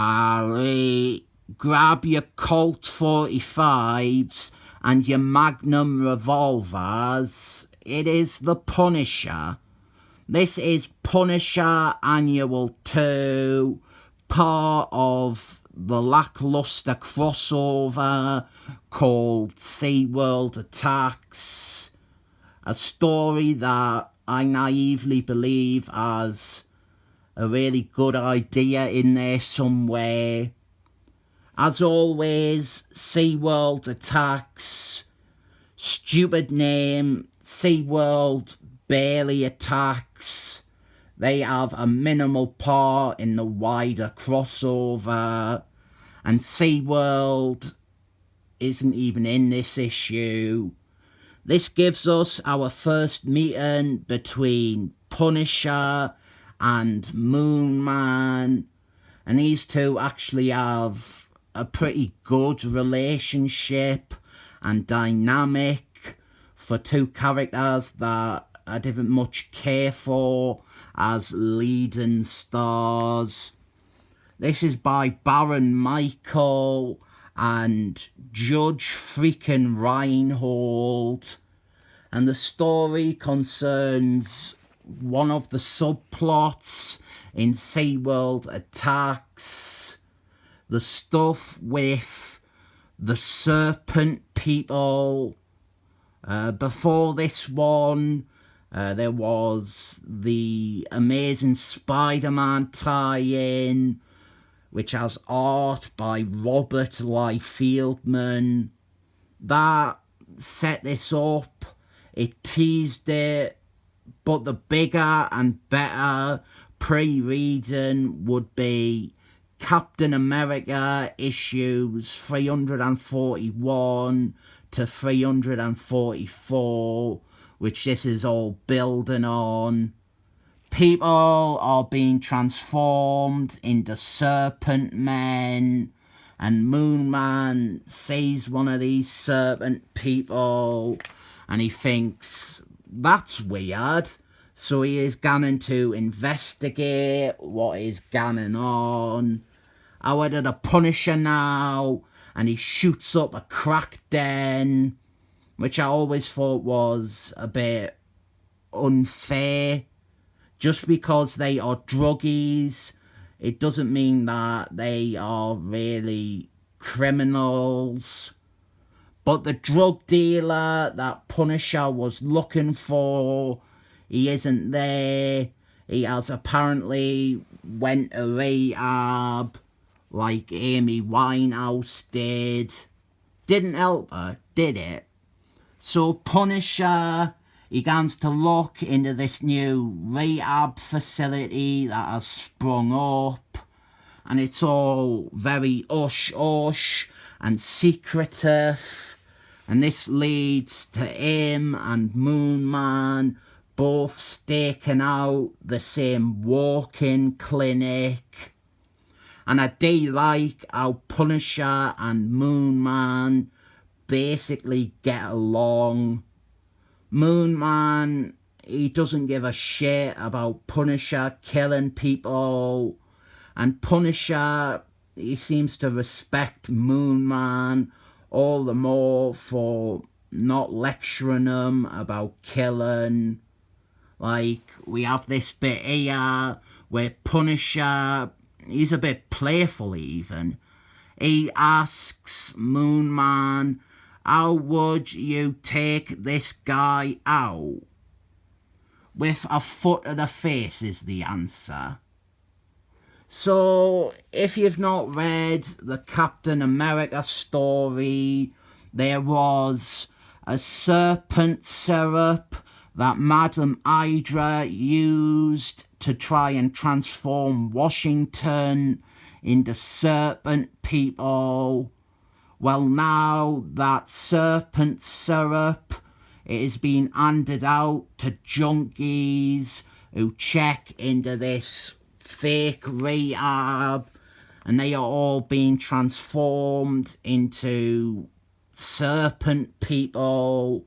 Harry, grab your Colt 45s and your Magnum revolvers. It is the Punisher. This is Punisher Annual 2, part of the lackluster crossover called SeaWorld Attacks. A story that I naively believe has a really good idea in there somewhere. As always, SeaWorld Attacks. Stupid name. SeaWorld barely attacks. They have a minimal part in the wider crossover. And SeaWorld isn't even in this issue. This gives us our first meeting between Punisher and Moon Man, and these two actually have a pretty good relationship and dynamic for two characters that I didn't much care for as leading stars. This is by Baron Michael and Judge freaking Reinhold, and the story concerns one of the subplots in SeaWorld Attacks, the stuff with the serpent people. Before this one, there was the Amazing Spider-Man tie-in, which has art by Robert Liefeld. That set this up, it teased it, but the bigger and better pre-reading would be Captain America issues 341 to 344, which this is all building on. People are being transformed into serpent-men, and Moon Man sees one of these serpent people and he thinks, that's weird. So he is going to investigate what is going on. Out of the Punisher now, and he shoots up a crack den, which I always thought was a bit unfair. Just because they are druggies, it doesn't mean that they are really criminals. But the drug dealer that Punisher was looking for, he isn't there. He has apparently went to rehab like Amy Winehouse did. Didn't help her, did it? So Punisher, he begins to look into this new rehab facility that has sprung up, and it's all very hush-hush and secretive, and this leads to him and Moon Man both staking out the same walk-in clinic. And I do like how Punisher and Moon Man basically get along. Moon Man, he doesn't give a shit about Punisher killing people, and Punisher, he seems to respect Moon Man all the more for not lecturing him about killing. Like, we have this bit here where Punisher, he's a bit playful even. He asks Moon Man, how would you take this guy out? With a foot to the face is the answer. So, if you've not read the Captain America story, there was a serpent syrup that Madam Hydra used to try and transform Washington into serpent people. Well, now that serpent syrup, it is being handed out to junkies who check into this fake rehab, and they are all being transformed into serpent people.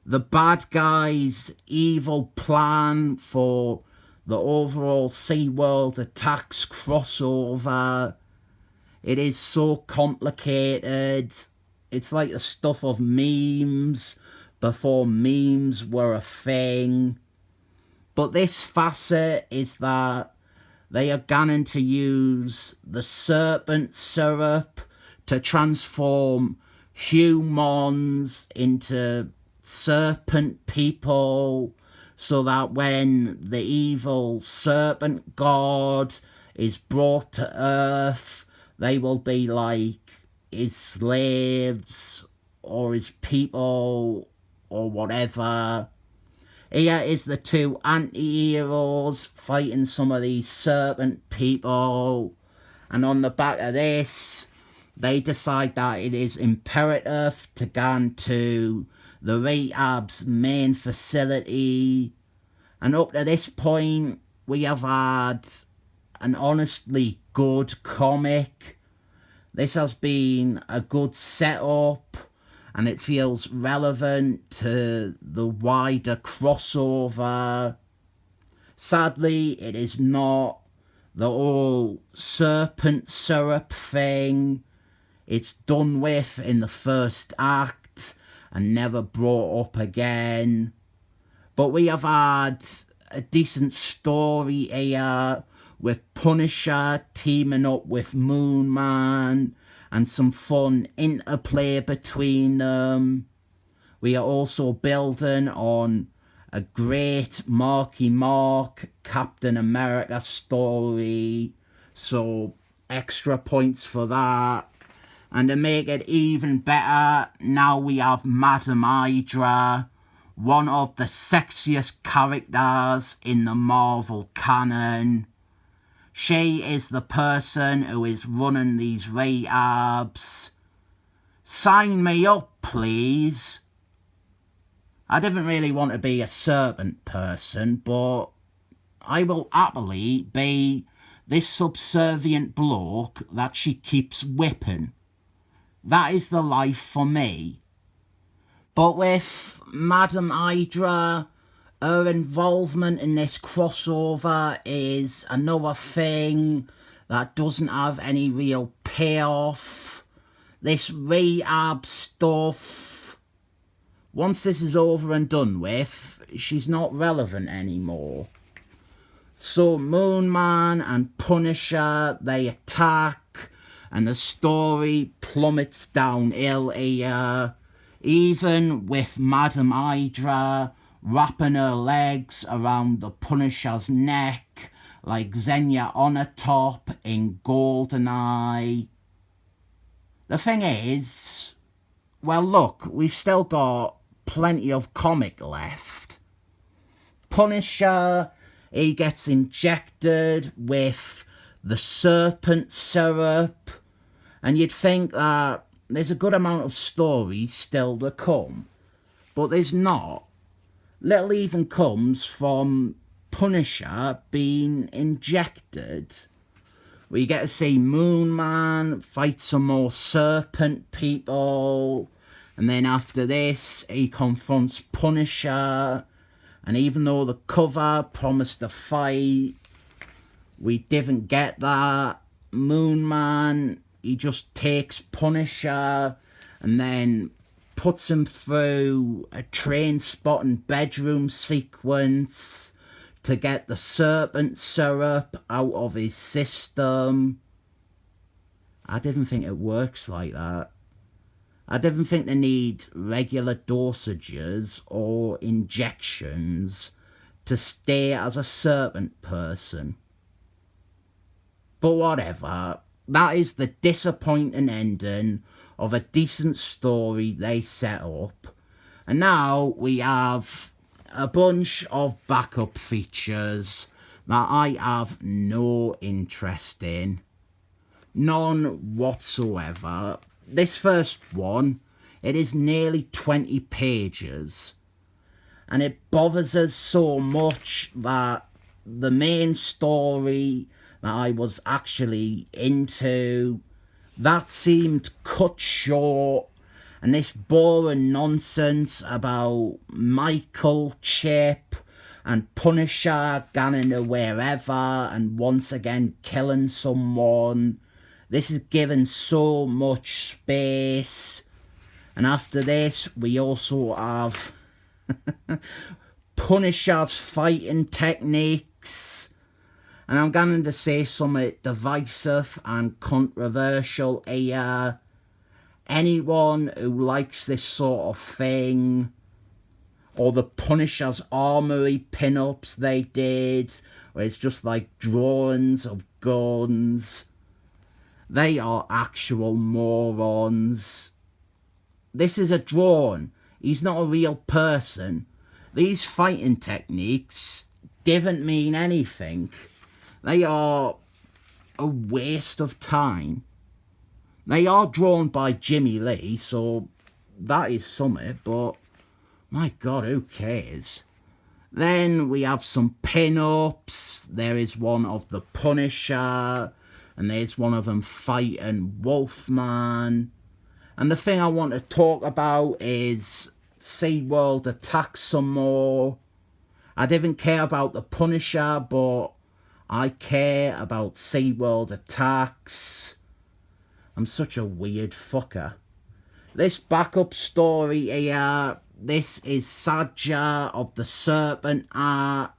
The bad guys' evil plan for the overall SeaWorld Attacks crossover. It is so complicated. It's like the stuff of memes before memes were a thing. But this facet is that they are going to use the serpent syrup to transform humans into serpent people, so that when the evil serpent god is brought to Earth, they will be like his slaves or his people or whatever. Here is the two anti-heroes fighting some of these serpent people. And on the back of this, they decide that it is imperative to go to the Rehab's main facility. And up to this point, we have had an honestly good comic. This has been a good setup, and it feels relevant to the wider crossover. Sadly, it is not the whole serpent syrup thing. It's done with in the first act and never brought up again. But we have had a decent story here, with Punisher teaming up with Moon Man, and some fun interplay between them. We are also building on a great Marky Mark Captain America story, so extra points for that. And to make it even better, now we have Madam Hydra, one of the sexiest characters in the Marvel canon. She is the person who is running these rehabs. Sign me up, please. I didn't really want to be a serpent person, but I will happily be this subservient bloke that she keeps whipping. That is the life for me. But with Madam Hydra, her involvement in this crossover is another thing that doesn't have any real payoff. This rehab stuff, once this is over and done with, she's not relevant anymore. So Moon Man and Punisher, they attack, and the story plummets downhill here, even with Madam Hydra wrapping her legs around the Punisher's neck like Xenia Onatopp in GoldenEye. The thing is, well look, we've still got plenty of comic left. Punisher, he gets injected with the serpent syrup, and you'd think that there's a good amount of story still to come, but there's not. Little even comes from Punisher being injected. We get to see Moon Man fight some more serpent people, and then after this he confronts Punisher, and even though the cover promised a fight, we didn't get that. Moon Man, he just takes Punisher and then puts him through a train-spotting bedroom sequence to get the serpent syrup out of his system. I didn't think it works like that. I didn't think they need regular dosages or injections to stay as a serpent person. But whatever, that is the disappointing ending of a decent story they set up. And now we have a bunch of backup features that I have no interest in. None whatsoever. This first one, it is nearly 20 pages. And it bothers us so much that the main story that I was actually into, that seemed cut short, and this boring nonsense about Michael Chip and Punisher going to wherever and once again killing someone. This is given so much space. And after this, we also have Punisher's fighting techniques. And I'm going to say something divisive and controversial here. Anyone who likes this sort of thing, or the Punisher's armory pin-ups they did, where it's just like drawings of guns, they are actual morons. This is a drawing. He's not a real person. These fighting techniques didn't mean anything. They are a waste of time. They are drawn by Jimmy Lee, so that is something, but my God, who cares? Then we have some pin-ups. There is one of the Punisher, and there's one of them fighting Wolfman. And the thing I want to talk about is SeaWorld attacks some more. I didn't care about the Punisher, but I care about SeaWorld attacks. I'm such a weird fucker. This backup story here, this is Sadja of the Serpent art.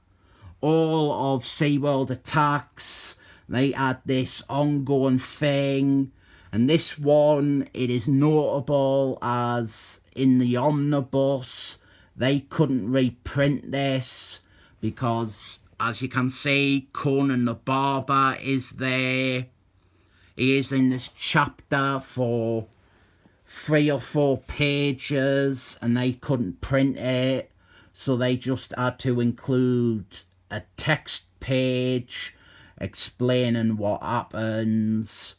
All of SeaWorld attacks, they had this ongoing thing. And this one, it is notable as in the omnibus, they couldn't reprint this because, as you can see, Conan the Barber is there. He is in this chapter for 3 or 4 pages and they couldn't print it, so they just had to include a text page explaining what happens.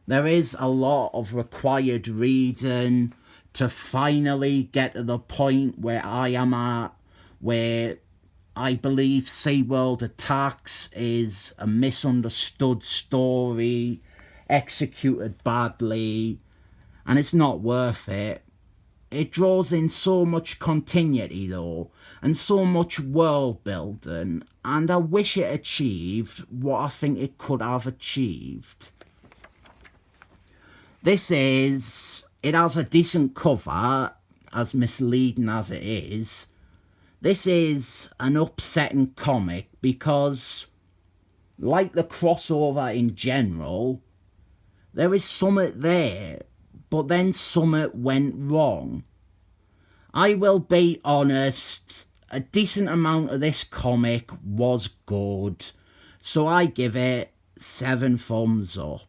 There is a lot of required reading to finally get to the point where I am at, where I believe SeaWorld Attacks is a misunderstood story, executed badly, and it's not worth it. It draws in so much continuity though, and so much world building, and I wish it achieved what I think it could have achieved. It has a decent cover, as misleading as it is. This is an upsetting comic because, like the crossover in general, there is something there, but then something went wrong. I will be honest, a decent amount of this comic was good, so I give it 7 thumbs up.